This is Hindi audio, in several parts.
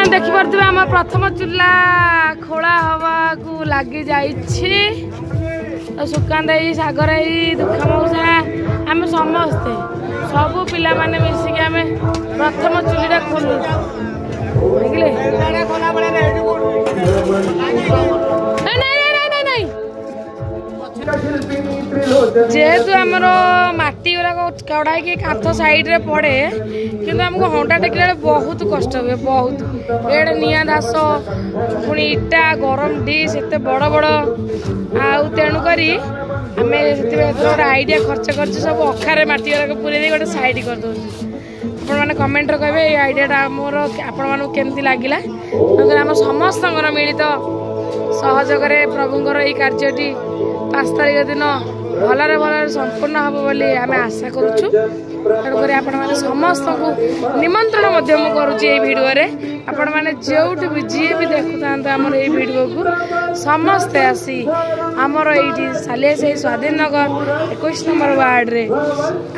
आपन देखि परथिबे हमर प्रथम चुल्ला खोला हवा को लागि जाइछि तो सुकांदाई सागराई दुखा मौसा आम समस्ते सब पिला माने मिसिक आम प्रथम चुलीटा खोलु देखिले जेहेतु आमर माटी गुराक कड़ा काथ साइड रे पड़े किंतु आमको हंटा टेकला बहुत कष्ट हुए बहुत एडे निया दास पुणी इटा गरम डिश एत बड़ बड़ आउ तेणुक आम से आइडिया खर्च कर सब अखारे माटी गुराक पूरे गोटे साइड कर आपण मैंने कमेंट कहे ये आइडिया मोर आपण मानक केमती लगिला आम समस्त मिलित सहयोग प्रभुंर ये कार्यटी 5 तारिख दिन भलरे भलरे संपूर्ण हम बोली आम आशा करुचु तेणुक आपण मैंने समस्त को निमंत्रण करुच्ची भिडियो आपण मैंने जो भी जी भी देखु था आमर ये भिडियो को समस्ते आसी आमर ये सालिया से स्वाधीन नगर 21 नंबर वार्ड रे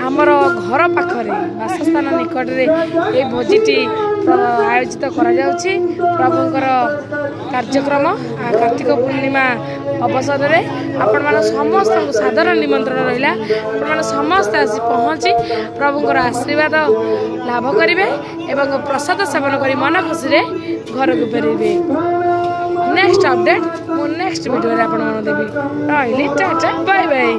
आमर घर पाखरे बासस्थान निकट रे ये भोजीटी आयोजित करा जाउछि प्रभुंकर कार्यक्रम कार्तिक पूर्णिमा अवसर में आपण मान समस्त साधारण निमंत्रण रहा आपण मैंने समस्त आसी पहुँची प्रभुंकर आशीर्वाद लाभ करेंगे एवं प्रसाद सेवन कर मन खुशी घर को फेरबे। नेक्स्ट अपडेट मो नेक्स्ट वीडियो रे आपण मन देबी। रहिली टाटा बाय बाय।